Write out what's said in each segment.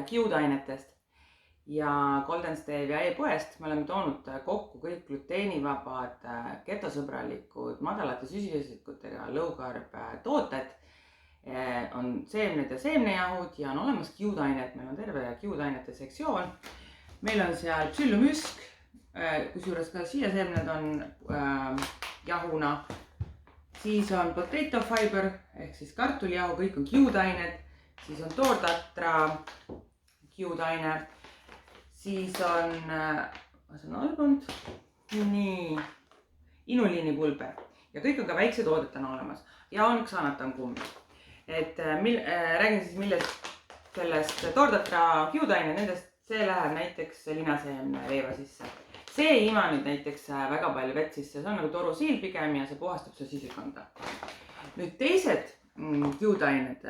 kiudainetest ja Golden Stevia e-poest me oleme toonud kokku kõik gluteenivabad, ketosõbralikud, madalate süsivesikutega low carb tooted. On seemned ja seemnejahud ja on olemas kiudainet, meil on terve kiudainete sektsioon. Meil on seal psüllomüsk, kusjuures ka siiaseemned on jahuna. Siis on potato fiber ehk siis kartulijahu, kõik on kiudained. Siis on toortatra kiudaine. Siis on, albund, nii, inuliinipulber ja kõik on ka väiksed toodetena olemas ja on üks anatomkumm. Räägin siis sellest toortatra kiudaine, nendest see läheb näiteks linaseemne leiva sisse. See ei ima nüüd näiteks väga palju vett sisse, see on nagu torusiil pigem ja see puhastab see sisikonda. Nüüd teised kiudained,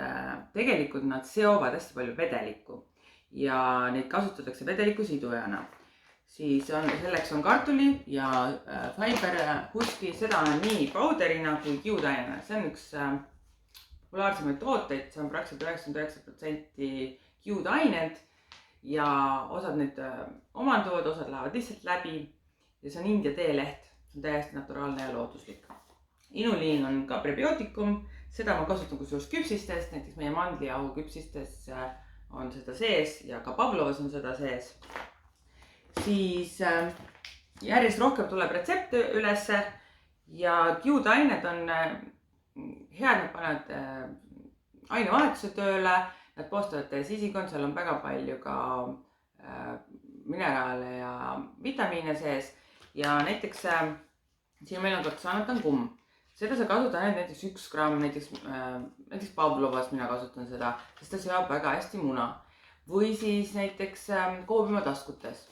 tegelikult nad seovad hästi palju vedelikku ja neid kasutatakse vedeliku sidujana. Siis selleks on kartuli ja fiber huski, seda on nii powderina kui kiudainena. See on üks populaarsemaid tooteid, see on praktiliselt 99% kiudained ja osad need omanduvad, osad lähevad lihtsalt läbi ja see on India teeleht, see on täiesti naturaalne ja looduslik. Inuliin on ka prebiootikum, seda ma kasutan kusjuures küpsistes, näiteks meie mandlijahu küpsistes on seda sees ja ka Pavlovas on seda sees. Siis järjest rohkem tuleb retsepte ülesse ja kiudained on head, nad panevad ainevahetuse tööle, nad poostavad teie sisikond, seal on väga palju ka mineraale ja vitamiine sees ja näiteks siin meil on anatomkumm. Seda sa kasutad näiteks 1 gramm, näiteks Pavlovas mina kasutan seda, sest ta seob väga hästi muna. Või siis näiteks koobimaataskutes.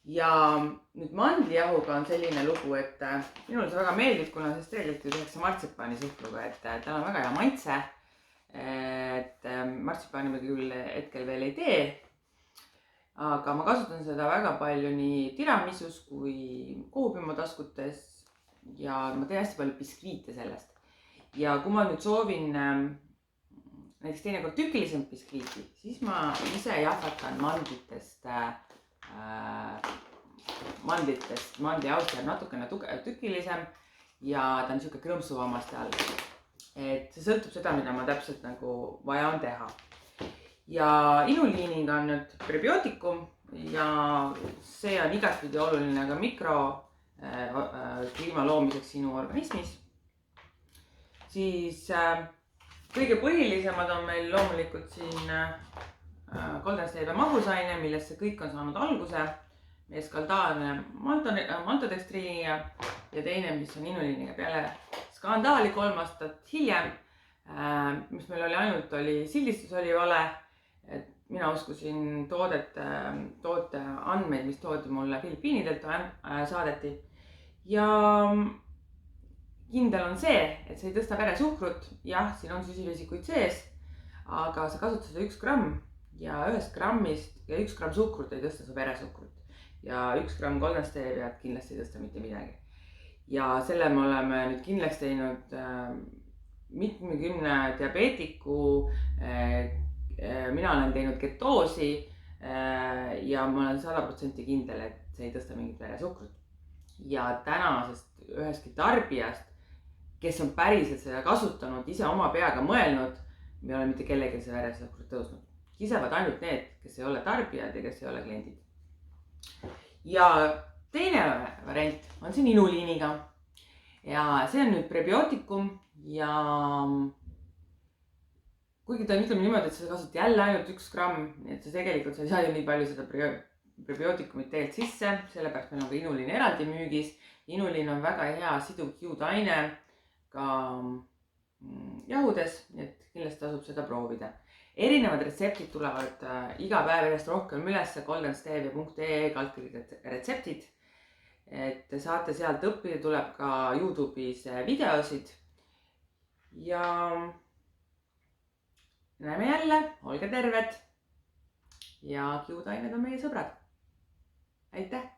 Ja nüüd mandlijahuga on selline lugu, et minule see väga meeldib, kuna sest tegelikult tehakse martsipaani suhkruga, et tal on väga hea maitse. Martsipaani ma küll hetkel veel ei tee, aga ma kasutan seda väga palju nii tiramisus kui koobimaataskutes. Ja ma teen hästi palju biskviite sellest. Ja kui ma nüüd soovin näiteks teinekord tükilisem biskviiti, siis ma ise jahvatan mandlijahust jääb natukene tükilisem ja ta on niisugune krõmpsuvammaste all. Et see sõltub seda, mida ma täpselt nagu vaja on teha. Ja inuliiniga on nüüd prebiootikum ja see on igatpidi oluline ka mikrokliima loomiseks sinu organismis. Siis kõige põhilisemad on meil loomulikult siin Golden Stevia magusaine, millest see kõik on saanud alguse. Meie skandaalne maltodextriiniga ja teine, mis on inuliiniga peale skandaali 3 aastat hiljem, mis meil oli ainult sildistusoli vale. Mina uskusin toote andmeid, mis toodi mulle Filipiinidelt saadeti. Ja kindel on see, et see ei tõsta veresuhkrut. Jah, siin on süsivesikuid sees, aga sa kasutad seda 1 gramm ja 1 grammist ja 1 gramm suhkrut ei tõsta su veresuhkrut. Ja 1 gramm Golden Steviat kindlasti ei tõsta mitte midagi. Ja selle me oleme nüüd kindlaks teinud mitmekümne diabeetiku, mina olen teinud ketoosi ja ma olen 100% kindel, et see ei tõsta mingit veresuhkrut. Ja tänasest ühestki tarbijast, kes on päriselt seda kasutanud, ise oma peaga mõelnud, me ei ole mitte kellelgi see veresuhkrut tõusnud. Kisevad ainult need, kes ei ole tarbijad ja kes ei ole kliendid. Ja teine variant on siin inuliiniga. Ja see on nüüd prebiootikum ja kuigi ta ütleme niimoodi, et sa kasutad jälle ainult 1 gramm, nii et sa tegelikult sa ei saa ju nii palju seda prebiootikumit tegelikult sisse, sellepärast meil on ka inuliin eraldi müügis. Inuliin on väga hea siduv kiudaine ka jahudes, nii et kindlasti tasub seda proovida. Erinevad retseptid tulevad iga päev järjest rohkem üles goldenstevia.ee retseptid. Et saate sealt õppida, tuleb ka YouTube'is videosid. Ja näeme jälle, olge terved ja kiudained on meie sõbrad. Aitäh!